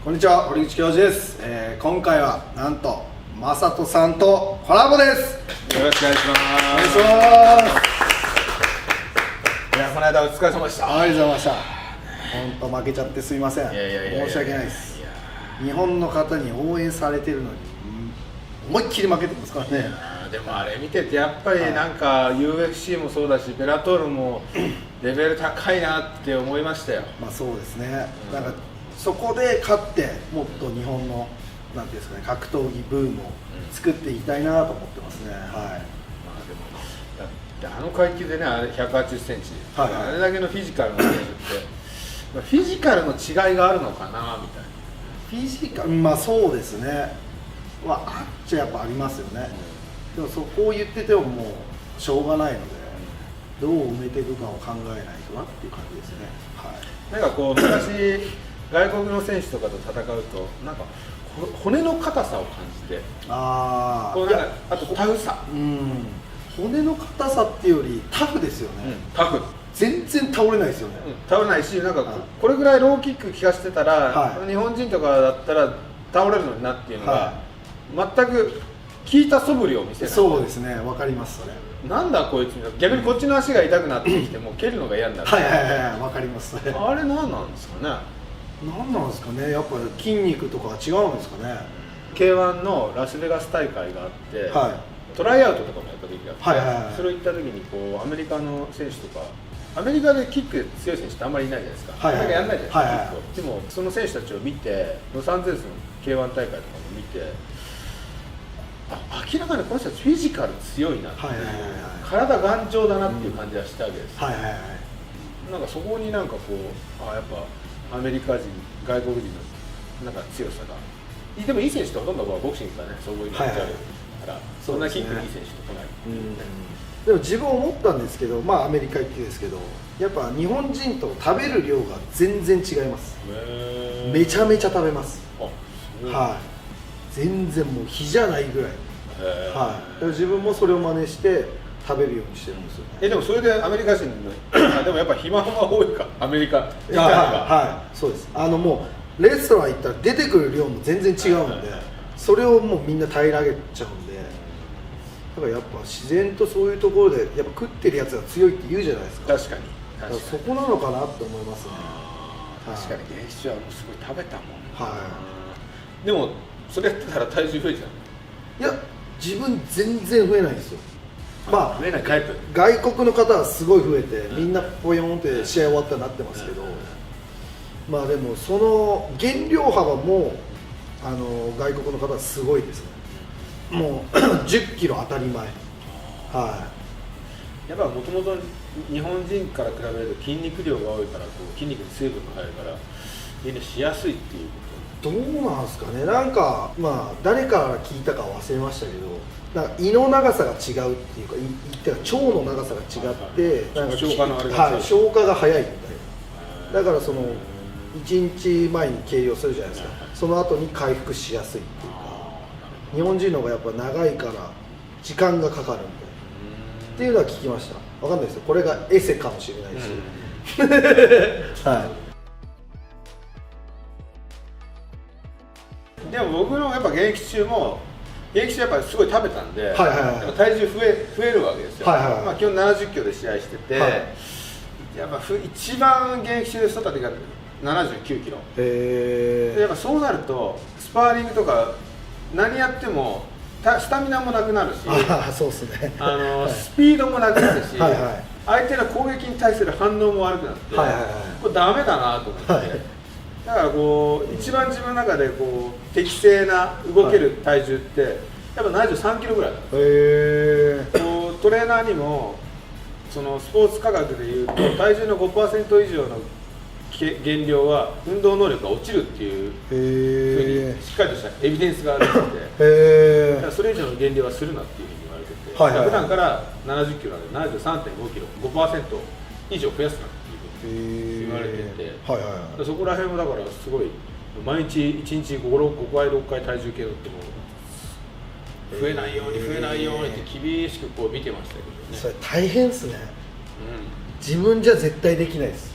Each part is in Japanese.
こんにちは、堀口教授です。今回はなんと正人さんとコラボです。よろしくお願いします。お願いします。いや、この間お疲れ様でした。ありがとうございました。本当負けちゃってすみません。申し訳ないです。日本の方に応援されてるのに、思いっきり負けてますからね。でもあれ見ててやっぱりなんか UFC もそうだし、ベラトールもレベル高いなって思いましたよ。まあそうですね。なんかそこで勝ってもっと日本のなんていうんですかね、格闘技ブームを作っていきたいなと思ってますね。はい。まあでもだってあの階級でね、あれ180センチ、はい、あれだけのフィジカルの選手って、フィジカルの違いがあるのかなみたいな。フィジカル、まあそうですね。まああっちゃやっぱありますよね。でもそこを言っててももうしょうがないので、どう埋めていくかを考えないとなっていう感じですね。はい。なんかこう昔外国の選手とかと戦うとなんか骨の硬さを感じて、ああとタフさ、骨の硬さっていうよりタフですよね。タフ、全然倒れないですよね。倒れないし、なんかこれぐらいローキック効かしてたら、日本人とかだったら倒れるのになっていうのが、全く効いた素振りを見せない。そうですね、わかりますそれ。なんだこいつみたいな、逆にこっちの足が痛くなってきてもう蹴るのが嫌になる。はい、わかりますそれ。あれ何なんですかね。何なんですかね、やっぱ筋肉とかは違うんですかね。 K1 のラスベガス大会があって、トライアウトとかもやった時があって、それを行った時にこうアメリカの選手とか、アメリカでキック強い選手ってあんまりいないじゃないですか、なんかやんないじゃないですか、でもその選手たちを見て、ロサンゼルスの K1 大会とかも見て、明らかにこの人たちフィジカル強いなって、体頑丈だなっていう感じがしたわけです。なんかそこになんかこう、やっぱアメリカ人、外国人のなんか強さが、でもいい選手ってほとんどボクシングからね、そういうのやっちゃうから、そんなキックいい選手って来ない。でも自分思ったんですけど、まあアメリカ行ってですけど、やっぱ日本人と食べる量が全然違います。めちゃめちゃ食べます。はい、全然もう比じゃないぐらい。はい、自分もそれを真似して食べるようにしてるんですよね。でもそれでアメリカ人のでもやっぱ肥満が多いか、アメリカ自体が。はい、そうです。もうレストラン行ったら出てくる量も全然違うんで、それをもうみんな平らげちゃうんで、だからやっぱ自然とそういうところでやっぱ食ってるやつが強いって言うじゃないですか。確かに。だからそこなのかなって思いますね。確かに現地はすごい食べたもん。はい。でもそれやってたら体重増えちゃう。いや、自分全然増えないんですよ。まあ、増えないタイプ。外国の方はすごい増えて、みんなポヨンって試合終わったらなってますけど、まあでもその減量幅も外国の方はすごいですね。もう10キロ当たり前。はい。やっぱもともと日本人から比べると筋肉量が多いから、こう筋肉に水分が入るから減量しやすいっていうこと。どうなんですかね。なんかまあ誰から聞いたか忘れましたけど、なんか胃の長さが違うっていうか、腸の長さが違って、なんか消化のあれが消化が早いみたいな。だからその1日前に計量するじゃないですか。その後に回復しやすいっていうか、日本人の方がやっぱ長いから時間がかかるみたいなっていうのは聞きました。わかんないですよ。これがエセかもしれないし。はい。でも僕のやっぱ現役中やっぱりすごい食べたんで、体重増えるわけですよ。まあ基本70キロで試合してて、やっぱ一番現役中で太った時が79キロ。やっぱそうなるとスパーリングとか何やってもスタミナもなくなるし、そうですね。スピードもなくなるし、相手の攻撃に対する反応も悪くなって、これダメだなと思って。だからこう一番自分の中でこう適正な動ける体重ってやっぱ73キロぐらいなんですよ。こうトレーナーにもそのスポーツ科学でいうと体重の 5% 以上の減量は運動能力が落ちるっていうふうにしっかりとしたエビデンスがあるので、だからそれ以上の減量はするなっていうふうに言われてて、普段から70キロなんで 73.5 キロ 5% 以上増やすなっていうふうに言われてて、そこら辺もだからすごい毎日1日5回6回体重計乗っても増えないようにって厳しくこう見てましたけどね。それ大変ですね。自分じゃ絶対できないです。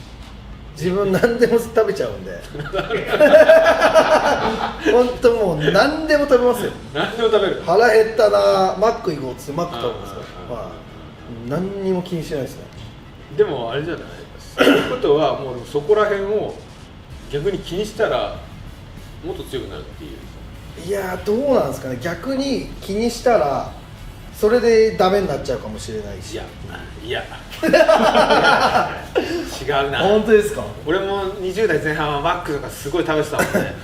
自分何でも食べちゃうんで本当もう何でも食べますよ。何でも食べる。腹減ったな、マック行こうっつってマック食べますから、はい、何にも気にしてないですね。でもあれじゃない、そういうことはもうそこら辺を逆に気にしたらもっと強くなるっていう。いやどうなんですかね、逆に気にしたらそれでダメになっちゃうかもしれないし。いや違うな。本当ですか。俺も20代前半はマックとかすごい食べてたもんね。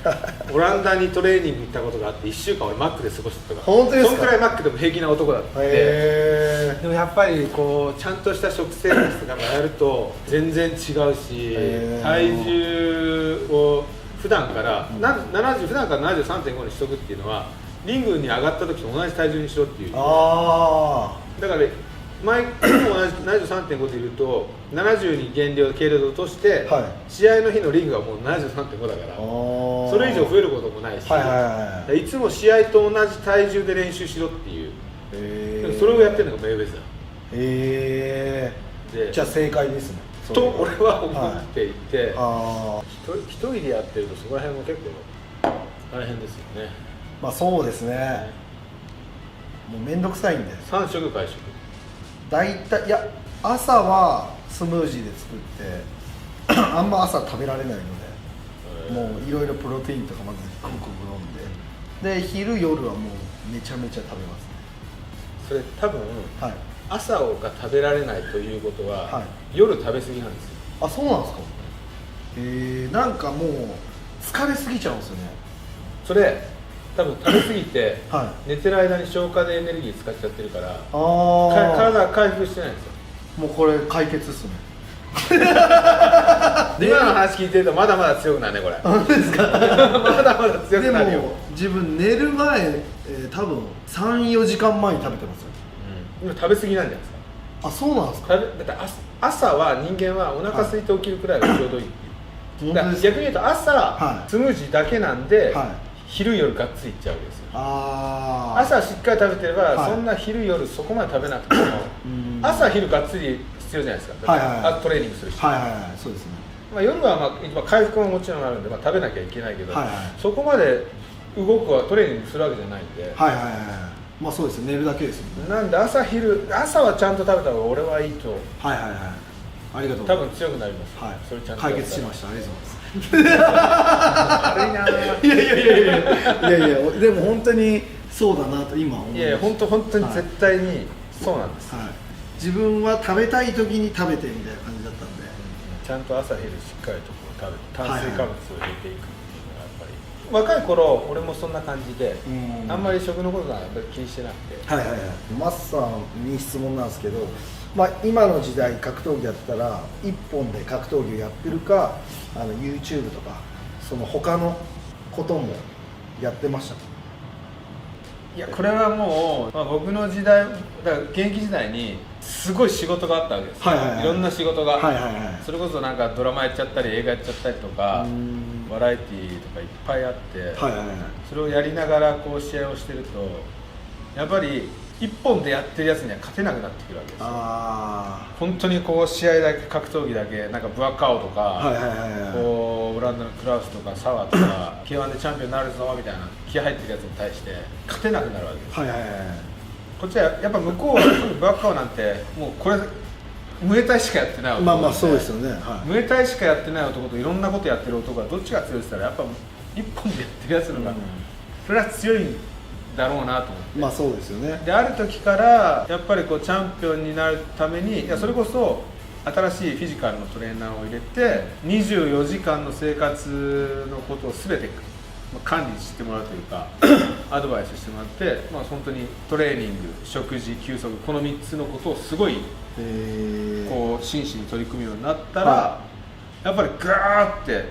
オランダにトレーニング行ったことがあって1週間俺マックで過ごしてたから。本当ですか。そんくらいマックでも平気な男だって。でもやっぱりこうちゃんとした食生活とかやると全然違うし、体重を普段から普段から73.5にしとくっていうのはリングに上がった時と同じ体重にしろっていう。だから前も同じ73.5でいると70に軽量で落として、はい、試合の日のリングはもう73.5だからそれ以上増えることもないし、いつも試合と同じ体重で練習しろっていう、それをやってるのがメイウェザー。じゃあ正解ですねと俺は思っていて、一人でやってるとそこら辺も結構大変ですよね。まあそうですね、もうめんどくさいんで。3食外食大体、いや朝はスムージーで作ってあんま朝食べられないので、もういろいろプロテインとかまずごくごく飲んで、で昼夜はもうめちゃめちゃ食べますね。それ多分、はい、朝が食べられないということは、はい、夜食べ過ぎなんですよ。あ、そうなんですか。なんかもう疲れすぎちゃうんですよね。それ多分食べ過ぎて、はい、寝てる間に消化でエネルギー使っちゃってるから体が回復してないんですよ。もうこれ解決っすね。今の話聞いてるとまだまだ強くなるねこれ。本当ですか。まだまだ強くなるよ。でも自分寝る前、多分 3,4 時間前に食べてますよ、今食べ過ぎなんじゃないですか。あ、そうなんですか。だって朝は人間はお腹空いて起きるくらいがちょうどいいっていう、だから逆に言うと朝、はい、スムージーだけなんで、はい、昼夜がっつりいっちゃうわけですよ。朝しっかり食べてれば、はい、そんな昼夜そこまで食べなくても朝昼がっつり必要じゃないですか。あとトレーニングするし、そうですね。まあ、夜は、まあ、回復ももちろんあるんで、まあ、食べなきゃいけないけど、そこまで動くはトレーニングするわけじゃないんで、まあそうですよ、寝るだけですよね。なんで朝はちゃんと食べた方が俺はいいと。ありがとうございます。多分強くなります。それちゃんと解決しました。ありがとうございます。悪いな。いやでも本当にそうだなと今思いました。いや本当に絶対にそうなんです。自分は食べたい時に食べてみたいな感じだったんで、ちゃんと朝昼しっかりとこう食べて炭水化物を入れていくっていうのがやっぱり若い頃俺もそんな感じで、あんまり食のことは気にしてなくて。マッサンに質問なんですけど、まあ、今の時代格闘技やったら一本で格闘技をやってるか、YouTube とかその他のこともやってました。いやこれはもう、まあ、僕の時代だから現役時代にすごい仕事があったわけですよ。いろんな仕事が、それこそなんかドラマやっちゃったり映画やっちゃったりとかバラエティーとかいっぱいあって、それをやりながらこう試合をしてるとやっぱり一本でやってるやつには勝てなくなってくるわけですよ。本当にこう試合だけ格闘技だけなんかブアカオとかこうオランダのクラウスとかサワーとかK1 でチャンピオンになるぞみたいな気合入ってるやつに対して勝てなくなるわけです。こっちはやっぱ向こうはブアカオなんてもうこれムエタイしかやってない男なんで、そうですよね。ムエタイしかやってない男といろんなことやってる男がどっちが強いって言ったらやっぱ一本でやってるやつのがそれは強いだろうなと思って。まあそうですよね。である時からやっぱりこうチャンピオンになるためにそれこそ新しいフィジカルのトレーナーを入れて24時間の生活のことを全て管理してもらうというかアドバイスしてもらって、まあ、本当にトレーニング、食事、休息この3つのことをすごいこう真摯に取り組むようになったら、やっぱりガーって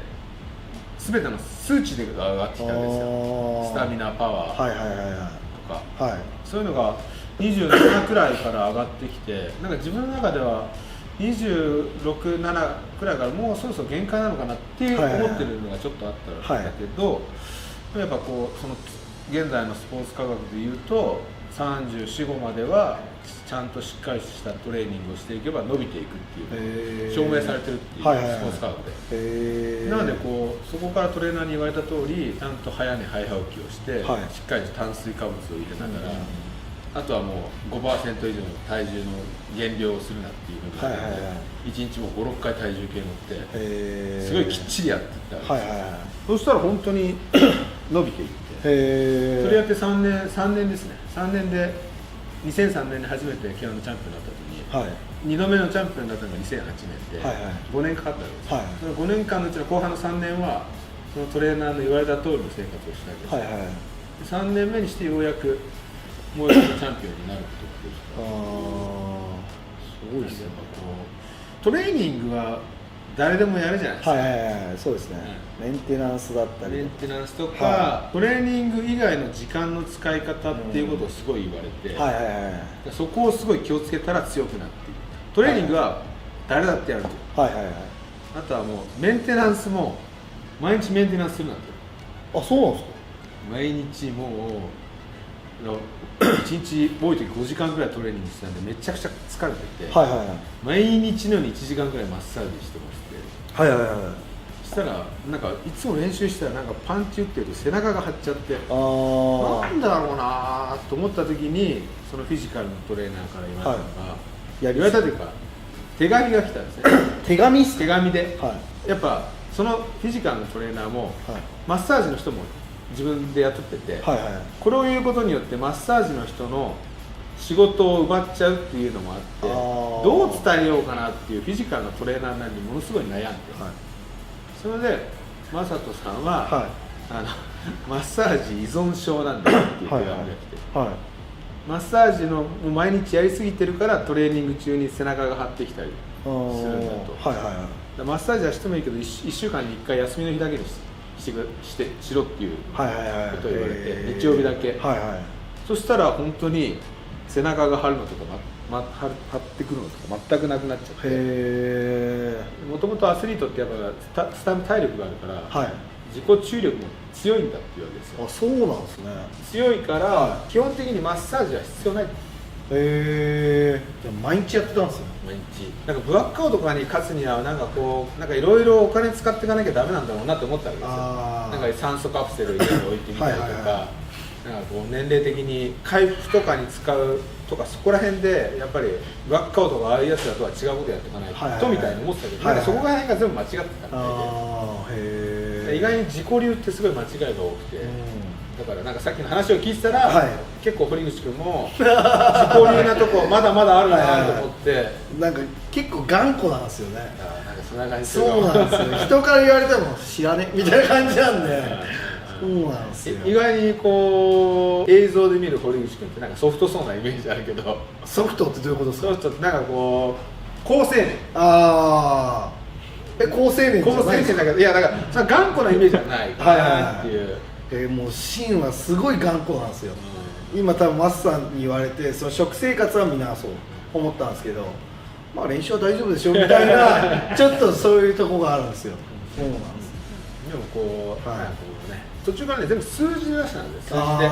全ての数値で上がってきたんですよ。スタミナ、パワーとか、そういうのが27くらいから上がってきて、なんか自分の中では26、7くらいからもうそろそろ限界なのかなって思ってるのがちょっとあったんだけど、やっぱこうその現在のスポーツ科学でいうと34、5まではちゃんとしっかりしたトレーニングをしていけば伸びていくっていう証明されてるっていうスポーツ科学で、なのでそこからトレーナーに言われた通りちゃんと早寝早起きをして、しっかり炭水化物を入れながら、あとはもう 5% 以上の体重の減量をするなっていうふうに言われて、1日も5、6回体重計乗ってすごいきっちりやっていったんですよ。そしたら本当に伸びていって、それやって3年ですね。3年で2003年に初めて K1 のチャンピオンになった時に、2度目のチャンピオンになったのが2008年で、5年かかったわけです。その5年間のうちの後半の3年はそのトレーナーの言われた通りの生活をしたわけです。3年目にしてようやくもう一度チャンピオンになることができた。すごいですね。トレーニングは誰でもやるじゃないですか。そうですね。メンテナンスだったり、メンテナンスとか、トレーニング以外の時間の使い方っていうことをすごい言われて、そこをすごい気をつけたら強くなっていく。トレーニングは誰だってやると。あとはもうメンテナンスも毎日メンテナンスするなんて。あ、そうなんですか。毎日もう1日多い時5時間ぐらいトレーニングしてたんでめちゃくちゃ疲れてて、毎日のように1時間ぐらいマッサージしてまして、そしたらなんかいつも練習したらなんかパンチ打ってると背中が張っちゃって、なんだろうなと思った時にそのフィジカルのトレーナーから言われたのが、言われたというか手紙が来たんですね。手紙で、やっぱそのフィジカルのトレーナーも、マッサージの人も自分で雇ってて、これを言うことによってマッサージの人の仕事を奪っちゃうっていうのもあって、どう伝えようかなっていうフィジカルのトレーナーなりにものすごい悩んで、それで正人さんは、マッサージ依存症なんだよっていう手紙が来て、マッサージの毎日やりすぎてるからトレーニング中に背中が張ってきたりするんだと。マッサージはしてもいいけど 1週間に1回休みの日だけにしろっていうことを言われて、日曜日だけ。そしたら本当に背中が張るのとか張ってくるのとか全くなくなっちゃって、もともとアスリートってやっぱスタミナ体力があるから、自己注力も強いんだっていうわけですよ。そうなんですね。強いから基本的にマッサージは必要ない。毎日やってたんですよ。毎日なんかブラックアウトとかに勝つにはなんかいろいろお金使っていかなきゃダメなんだろうなって思ったわけですよ。なんか酸素カプセル家に置いてみたりとか、なんか年齢的に回復とかに使うとか、そこら辺でやっぱりブラックアウトがああいうやつらとは違うことやっていかないとみたいに思ってたけど、なんかそこら辺が全部間違ってたみたいで、意外に自己流ってすごい間違いが多くて。だからなんかさっきの話を聞いてたら、結構堀口君も自己流なとこまだまだあるなと思ってなんか結構頑固なんですよね。なんかそんな感じ。そうなんですよ。人から言われても知らねみたいな感じなんで、そうなんですよ。意外に映像で見る堀口君ってなんかソフトそうなイメージあるけど。ソフトってどういうことですか？ソフトってなんか好青年。好青年だけど、いやだからその頑固なイメージはないかなっていう。もうシンはすごい頑固なんですよ。今多分マスさんに言われて、その食生活はみんなそう思ったんですけど、まあ練習は大丈夫でしょみたいなちょっとそういうとこがあるんですよ。そうなんです。でも途中からね全部数字出したんです。数字で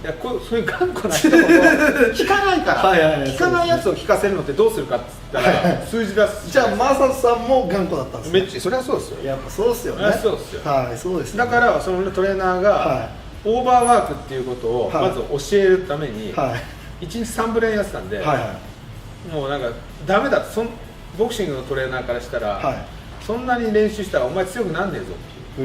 なんかそういう頑固な人も聞かないから聞かないやつを聞かせるのってどうするかって言ったら数字出す。じゃあマサさんも頑固だったんですね。めっちゃそれはそうですよ。やっぱそうですよね。そうですよ。そうです。だからそのトレーナーがオーバーワークっていうことをまず教えるために1日3ブレンやってたんで、もうなんかダメだ。ボクシングのトレーナーからしたらそんなに練習したらお前強くなんねえぞ。強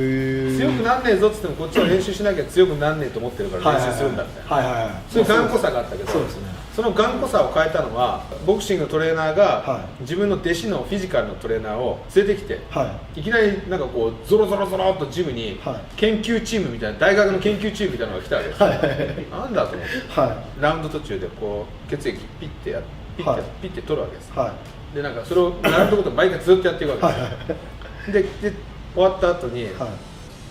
くなんねえぞっつってもこっちは練習しなきゃ強くなんねえと思ってるから練習するんだみたいな、そういう頑固さがあったけど、その頑固さを変えたのはボクシングのトレーナーが自分の弟子のフィジカルのトレーナーを連れてきて、いきなりなんかゾロゾロっとジムに研究チームみたいな、大学の研究チームみたいなのが来たわけですよ。なんだと思って、ラウンド途中で血液ピッてやピッて取るわけです。でなんかそれをラウンドごと毎回ずっとやっていくわけですよ。で終わった後に、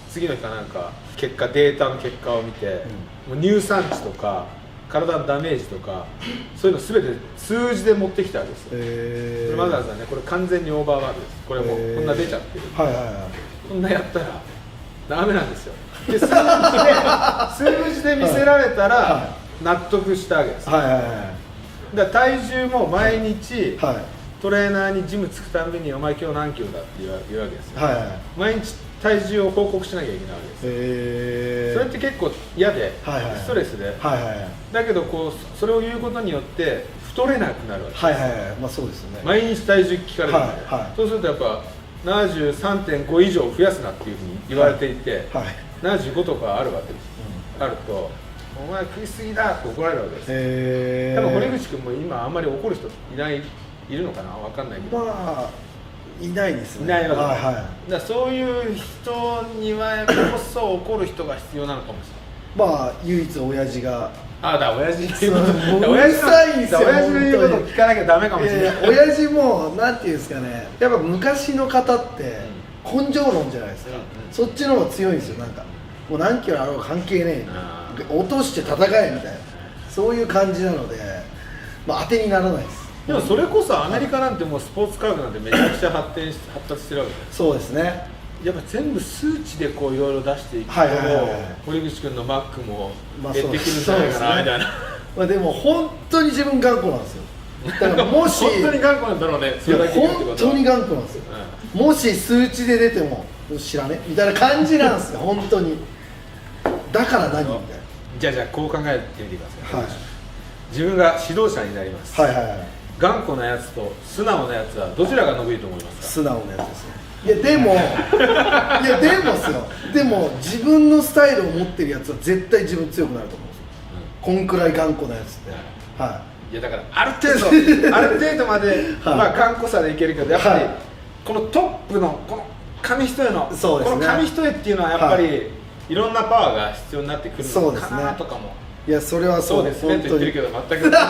次の日かなんかデータの結果を見て、もう乳酸値とか体のダメージとかそういうの全て数字で持ってきたわけですよ。マザーズはねこれ完全にオーバーワークです。これもうこんな出ちゃってる、こんなやったらダメなんですよ。で数字で見せられたら、納得したわけです。はいはいはい。だから体重も毎日、はい、トレーナーにジムつくたびにお前今日何キロだって言うわけですよ。はいはい、毎日体重を報告しなきゃいけないわけです。それって結構嫌で、はいはい、ストレスで、はいはい、だけどこうそれを言うことによって太れなくなるわけです。はいはいはい、まあそうですよね。毎日体重聞かれるので、はいはい、そうするとやっぱ73.5 以上増やすなっていうふうに言われていて、はいはい、75とかあるわけです、あるとお前食いすぎだって怒られるわけです。多分堀口君も今あんまり怒る人いるのかな、分かんないけど、まあいないですね。いないわけです、はいはい、だからそういう人にはこそ怒る人が必要なのかもしれない。まあ唯一親父が、だから親父の言うこと親父の言うことを聞かなきゃダメかもしれない。親父もなんていうんですかね、やっぱ昔の方って根性論じゃないですか、そっちの方が強いんですよ。なんかもう何キロあろう関係ねえ、落として戦えみたいな、そういう感じなので、まあ当てにならないです。でもそれこそアメリカなんてもうスポーツ科学なんてめちゃくちゃ発達してるわけです。そうですね。やっぱ全部数値でこういろいろ出していくと、堀口君のマックも減ってくるんじゃないかなみたいな。まあでも本当に自分頑固なんですよ。だからもし本当に頑固なんだろうね。それだけ本当に頑固なんですよ。もし数値で出ても知らねみたいな感じなんですよ本当に。だから何みたいな。じゃあこう考えてみてください。はい、自分が指導者になります。はいはいはい。頑固なやつと素直なやつはどちらが伸びると思いますか？素直なやつですね。いやでもですよ。でも自分のスタイルを持ってるやつは絶対自分強くなると思うんですよ。こんくらい頑固なやつって。はい。いやだからある程度までまあ頑固さでいけるけど、やっぱりこのトップのこの紙一重のこの紙一重っていうのはやっぱりいろんなパワーが必要になってくるのかなとかも。いやそれはそうですねと言ってるけど全く適当な。い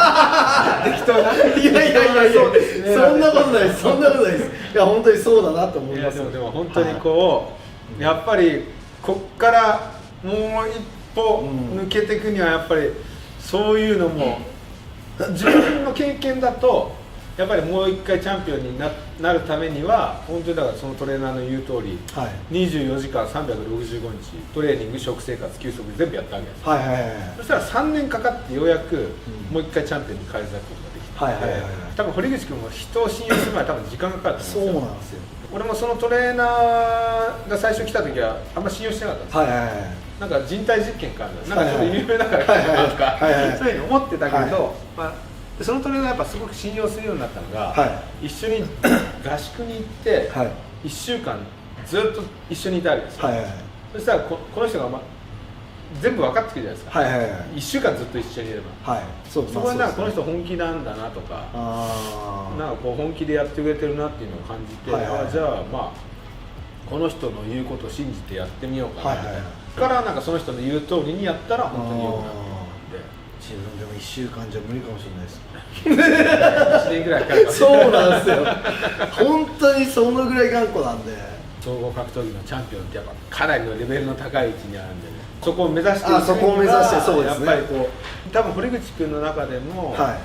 やそうですね。そんなことないです。そんなことないです。いや本当にそうだなと思います。でも本当にこうやっぱりこっからもう一歩抜けていくにはやっぱりそういうのも自分の経験だとやっぱりもう一回チャンピオンになるためには本当にだからそのトレーナーの言う通り、はい、24時間365日トレーニング食生活休息全部やったわけです、はいはいはい、そしたら3年かかってようやくもう一回チャンピオンに返り咲くことができて、はいはいはい、多分堀口君も人を信用する前は多分時間がかかると思うんですよ。そうなんですよ。俺もそのトレーナーが最初来た時はあんま信用してなかったんですよ、はいはいはい、なんか人体実験かなんかちょっと有名だから来たとかそういうふうに思ってたけど、はいまあそのトレーナーやっぱすごく信用するようになったのが、はい、一緒に合宿に行って、はい、1週間ずっと一緒にいたわけですよ、はいはいはい、そしたらこの人が、全部分かってくるじゃないですか、はいはいはい、1週間ずっと一緒にいれば、はい、そこでなんかこの人本気なんだなとか、なんかこう本気でやってくれてるなっていうのを感じて、はいはいはい、じゃあまあこの人の言うことを信じてやってみようかなみたいな、はいはいはい、からなんかその人の言う通りにやったら本当に良くなって。自分でも1週間じゃ無理かもしれないです1年ぐらいかかるかもしれないそうなんですよ本当にそのぐらい頑固なんで、総合格闘技のチャンピオンってやっぱかなりのレベルの高い位置にあるんでね、そこを目指していくには、そこを目指してそうですね、やっぱりこう多分堀口君の中でも、は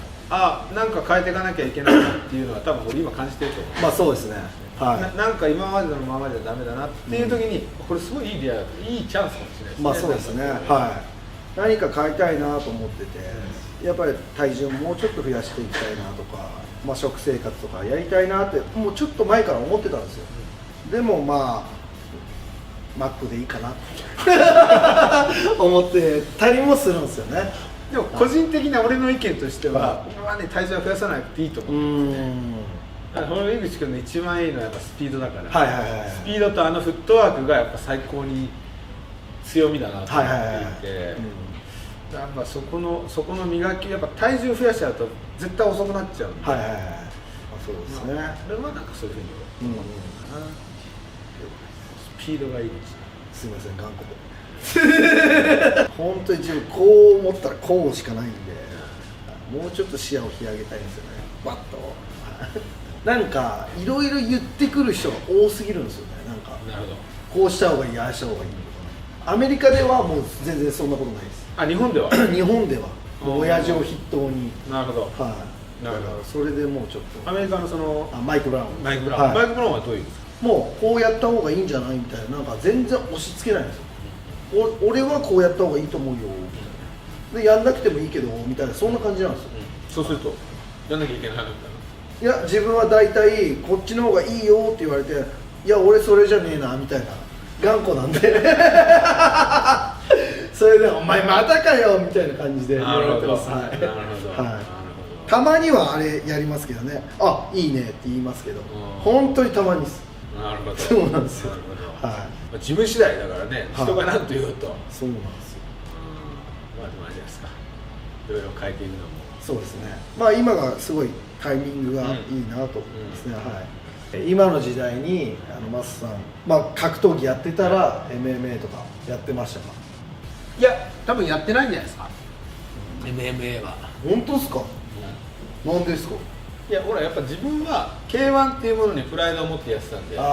い、なんか変えていかなきゃいけないなっていうのは多分俺今感じてると思う。まあそうですね、はい、なんか今までのままじゃダメだなっていう時に、これすごいいい出会いだといいチャンスかもしれないですね。まあそうですね、はい、何か変えたいなと思ってて、やっぱり体重ももうちょっと増やしていきたいなとか、まあ、食生活とかやりたいなってもうちょっと前から思ってたんですよ。でもまあマックでいいかなって思ってたりもするんですよね。でも個人的な俺の意見としては、俺はね体重は増やさなくていいと思う。堀口君の一番いいのはやっぱスピードだから、はいはいはい、スピードとあのフットワークがやっぱ最高に強みだなと思っていて、やっぱそこの磨き、やっぱ体重増やしちゃうと絶対遅くなっちゃうんで、はいはいはい、そうですね、それはなんかそういうふうに思うのかな、スピードがいいです。すみません、頑固で本当に自分こう思ったらこうしかないんで、もうちょっと視野を広げたいんですよね、バッとなんかいろいろ言ってくる人が多すぎるんですよね。なんかなるほど、こうした方がいい、ああした方がいい。アメリカではもう全然そんなことないです。あ、日本では日本では親父を筆頭に。なるほど、はい、なるほど。それでもうちょっとアメリカのそのマイク・ブラウン、マイク・ブラウン、はい、マイク・ブラウンはどういうんですか。もうこうやった方がいいんじゃないみたいな、なんか全然押し付けないんですよ。俺はこうやった方がいいと思うよみたいな。でやんなくてもいいけどみたいな、そんな感じなんですよ、そうするとやんなきゃいけないんだ。いや自分は大体こっちの方がいいよって言われて、いや俺それじゃねえなみたいな頑固なんでそれでお前またかよみたいな感じで言われてます。はい、たまにはあれやりますけどね、あいいねって言いますけど、本当にたまにです。なるほど、そうなんですよ。はい、自分次第だからね、人が何と言うと、そうなんですよ。まあでもあれじゃないですか、いろいろ変えていくのも。そうですね、まあ今がすごいタイミングがいいなと思いますね。はい、今の時代にマスさん、まあ格闘技やってたら MMA とかやってましたか？いや多分やってないんじゃないですか、MMA は。本当ですか？なんですか？いやほらやっぱ自分は K1 っていうものにプライドを持ってやってたんで、だか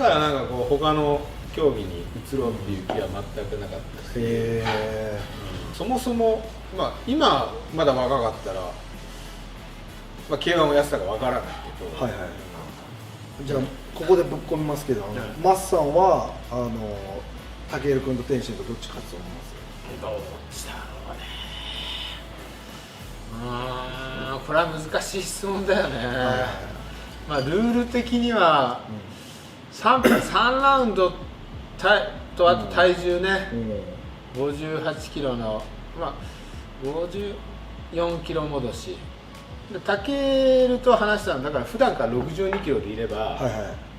らなんかこう他の競技に移ろうっていう気は全くなかったし、そもそも、まあ、今まだ若かったら、まあ、K1 をやってたかわからないけど、はいはい、じゃあここでぶっ込みますけど、マスさんは武尊君と天心とどっち勝つと思います？どうしたろうね。これは難しい質問だよね。まあルール的には 3ラウンドとあと体重ね、58キロの、まあ、54キロ戻しで、武尊と話したんだから普段から62キロでいれば、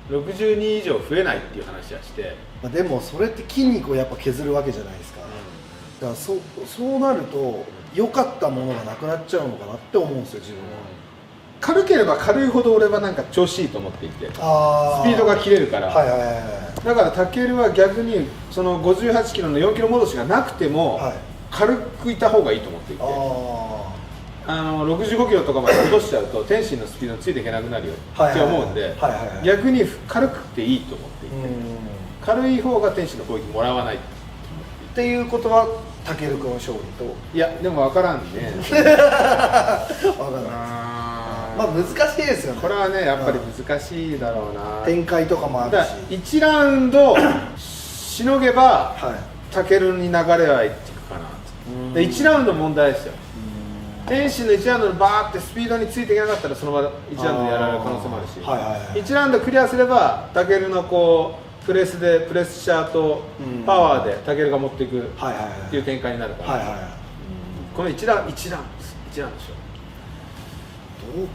62以上増えないっていう話はして、まあでもそれって筋肉をやっぱ削るわけじゃないですか。だからそうなると良かったものがなくなっちゃうのかなって思うんですよ、自分は。軽ければ軽いほど俺はなんか調子いいと思っていて、スピードが切れるから、だから武尊は逆にその58キロの4キロ戻しがなくても、軽くいた方がいいと思っていて、65キロとかまで落としちゃうと天心のスピードについていけなくなるよって思うんで、逆に軽くていいと思っていて、軽い方が天心の攻撃もらわないっていうことは武尊君勝利と。いやでも分からんね。分からない。まあ難しいですよね。これはねやっぱり難しいだろうな。展開とかもあるし。1ラウンドしのげば武尊に流れはいっていくかな。で1ラウンド問題ですよ。天心の1ラウンドのバーってスピードについていけなかったらその場で1ラウンドやられる可能性もあるし、1ラウンドクリアすれば武尊のこうプレスシャーとパワーで武尊が持っていくっていう展開になるから、この1ラウンドでしょ。どうか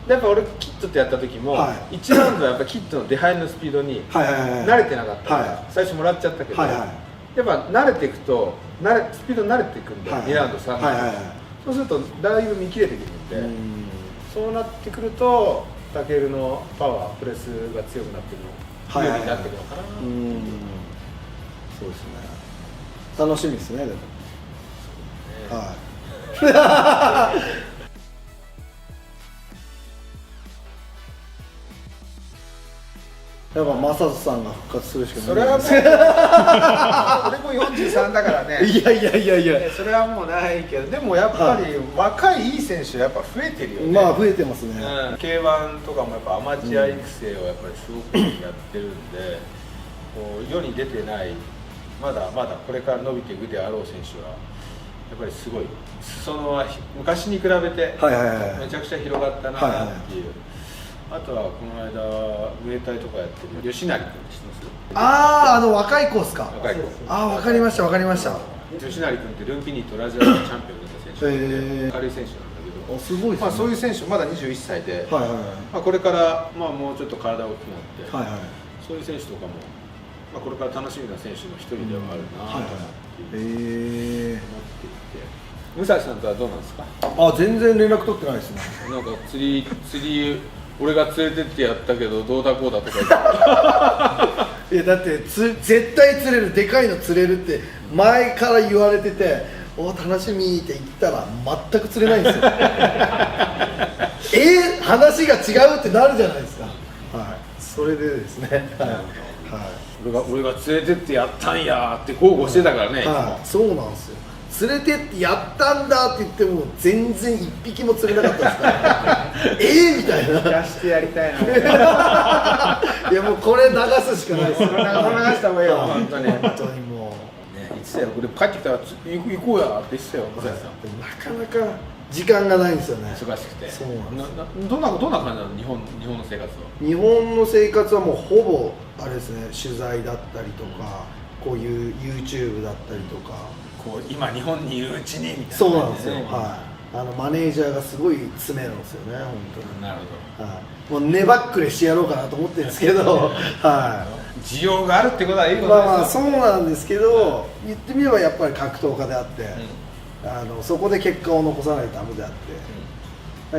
な。やっぱ俺キットってやった時も、1ラウンドはやっぱキットの出入りのスピードに慣れてなかったから、最初もらっちゃったけど、やっぱ慣れていくとスピードに慣れていくんで、2ラウンド3ラウンド、そうするとだいぶ見切れてくるんで、そうなってくると武尊のパワー、プレスが強くなってるの有利になってくるのかな。そうですね。楽しみですね、でも。やっぱ正人さんが復活するしかない。それはもう俺も43だからね。いやそれはもうないけど、でもやっぱり若いいい選手やっぱ増えてるよね。まあ増えてますね。K1 とかもやっぱアマチュア育成をやっぱりすごくやってるんで、こう世に出てないまだまだこれから伸びていくであろう選手はやっぱりすごい裾野は昔に比べてめちゃくちゃ広がったなっていう。あとはこの間ムエタイとかやってる吉成君知ってます？若い子ですか？若い子。わかりました。吉成君ってルンピニーとラジアのチャンピオンだった選手で、軽い選手なんだけど、すごいですね。そういう選手まだ21歳で、これからもうちょっと体が大きくなって、そういう選手とかもこれから楽しみな選手の一人ではあるなと思っていて、武蔵さんとはどうなんですか？全然連絡取ってないですね。なんか釣り俺が連れてってやったけどどうだこうだとか言ってだって絶対釣れる、でかいの釣れるって前から言われてて、楽しみって言ったら全く釣れないんですよ。話が違うってなるじゃないですか。それでですね、俺が連れてってやったんやって豪語してたからね。そうなんですよ。連れてってやったんだって言っても全然一匹も釣れなかったですからみたいな。出してやりたいな。いやもうこれ流すしかないです。これ流した方がいいよ本当に。本当にもう。ってたよ、俺帰ってきたら行こうやって言ってたよ、なかなか時間がないんですよね、忙しくて。そうなんです。どんな感じなの、日本の生活は。日本の生活はもうほぼあれですね、取材だったりとか、こういう YouTube だったりとか、こう今日本にいるうちにみたいな、そうなんですよ、はい、マネージャーがすごい詰めるんですよね、本当に。なるほど、はい、もうねばっくれしてやろうかなと思ってるんですけどはい、需要があるってことはいいことですよ。まあそうなんですけど、言ってみればやっぱり格闘家であって、そこで結果を残さないとダメであっ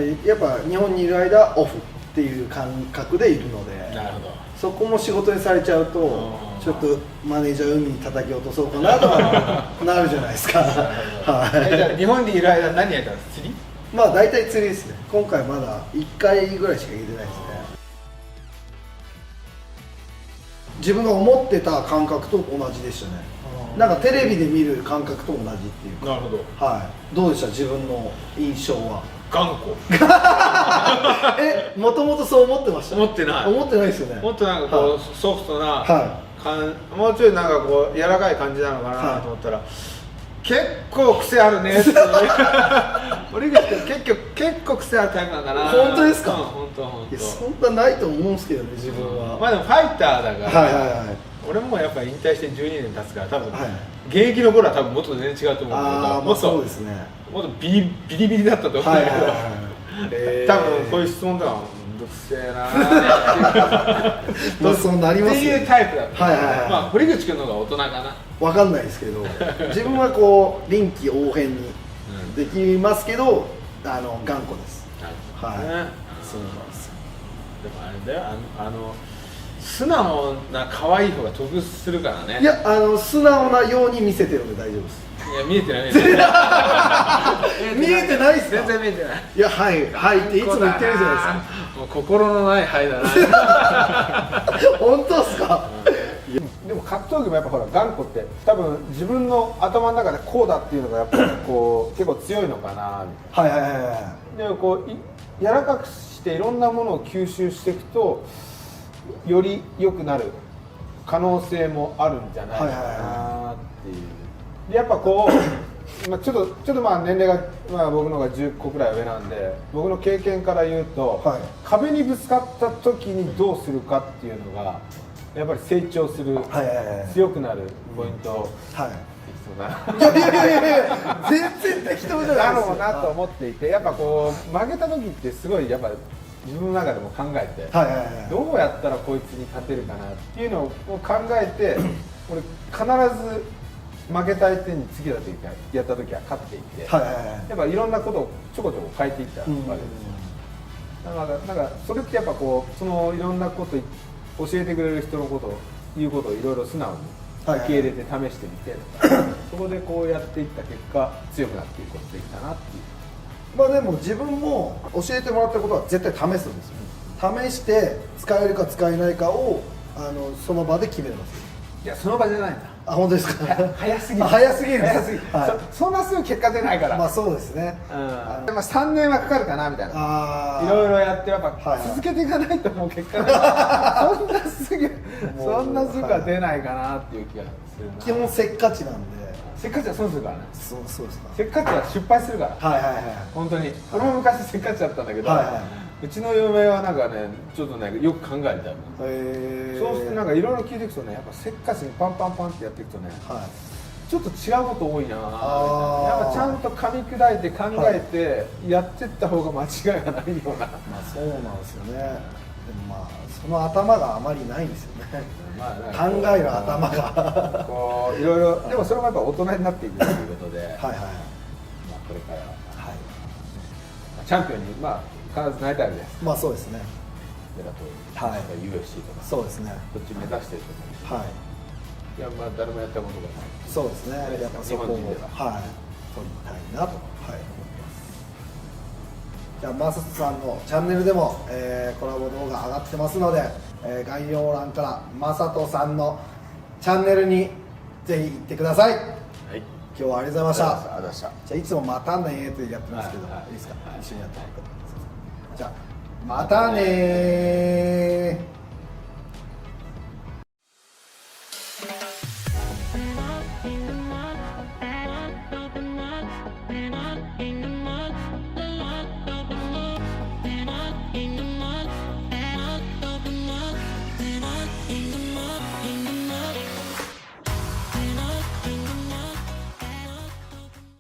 て、やっぱ日本にいる間オフっていう感覚でいるので、なるほど、そこも仕事にされちゃうとちょっとマネージャー海に叩き落とそうかなとかなるじゃないですかはい、じゃあ日本にいる間何やったんですか？釣り？まあ大体釣りですね。今回まだ1回ぐらいしか入れてないですね。自分が思ってた感覚と同じでしたね。なんかテレビで見る感覚と同じっていうか。なるほど、はい、どうでした自分の印象は？頑固もともとそう思ってました？思ってない、思ってないですよね。もっとなんかこう、はい、ソフトな、もうちょいなんかこう柔らかい感じなのかなと思ったら、結構癖あるねって俺が結構癖あるタイプなんだな。本当ですか？本当そんなないと思うんですけどね、自分は。まあでもファイターだから、俺もやっぱり引退して12年経つから、多分、現役の頃は多分もっと全然違うと思うんだけど、もっとそうですね、もっとビリビリだったと思うんだけど、多分こういう質問とかめんどくせえなそうなりますよっていうタイプだった。まあ堀口君の方が大人かな。わかんないですけど、自分はこう臨機応変にできますけど、頑固です。はい、そうなんですよ。でもあれだよ、素直な可愛い方が得するからね。いや、素直なように見せてるんで大丈夫です。いや、見えてない見えてないですか？全然見えてない。いや、はいはいっていつも言ってるじゃないですか。もう心のないはいだな本当ですか？でも格闘技もやっぱほら頑固って多分自分の頭の中でこうだっていうのがやっぱりこう結構強いのかな。はいはいはい。でもこう柔らかくしていろんなものを吸収していくとより良くなる可能性もあるんじゃないかなっていう。でやっぱこう、ちょっとまあ年齢が、僕の方が10個くらい上なんで、僕の経験から言うと、壁にぶつかった時にどうするかっていうのがやっぱり成長する、強くなるポイント。いや全然適当じゃないですよなと思っていて、やっぱこう負けた時ってすごいやっぱ自分の中でも考えて、どうやったらこいつに勝てるかなっていうのを考えて、俺必ず負けた相手に次やった時は勝っていって、やっぱいろんなことをちょこちょこ変えていったわけですよ。だからそれってやっぱこうそのいろんなこと教えてくれる人のこと言うことをいろいろ素直に受け入れて試してみて、そこでこうやっていった結果強くなっていくことできたなっていう。まあでも自分も教えてもらったことは絶対試すんですよ。試して使えるか使えないかをその場で決めますよ。いや、その場じゃないんだ。あ、本当ですか？早すぎる。早すぎる。そんなすぐ結果出ないから。まあそうですね。3年はかかるかなみたいな。いろいろやってやっぱ続けていかないともう結果がそんなすぐは出ないかなっていう気がするな。基本せっかちなんで。せっかちは損するからね。そうですか。せっかちは失敗するから。本当に。俺も昔せっかちだったんだけど。うちの嫁はなんかね、ちょっとね、よく考えてた。そうするとなんかいろいろ聞いていくとね、やっぱせっかちにパンパンパンってやっていくとね、ちょっと違うこと多いなぁ。やっぱちゃんと噛み砕いて考えてやっていった方が間違いがないような。まあそうなんですよね。でもまあその頭があまりないんですよね。考える頭がこういろいろ。でもそれもやっぱ大人になっていくということで、これからチャンピオンに必ずなりたいわけです。まあそうですね。ベラトール、UFC とか、そうですね。こっち目指してると思う。いや、誰もやったことがない。そうですね。やっぱそこを取りたいなと思ってます。じゃあマサトさんのチャンネルでもコラボ動画上がってますので、概要欄からマサトさんのチャンネルにぜひ行ってください。今日はありがとうございました。じゃあいつもまたねってやってますけど、いいですか？一緒にやって。じゃあまたねー。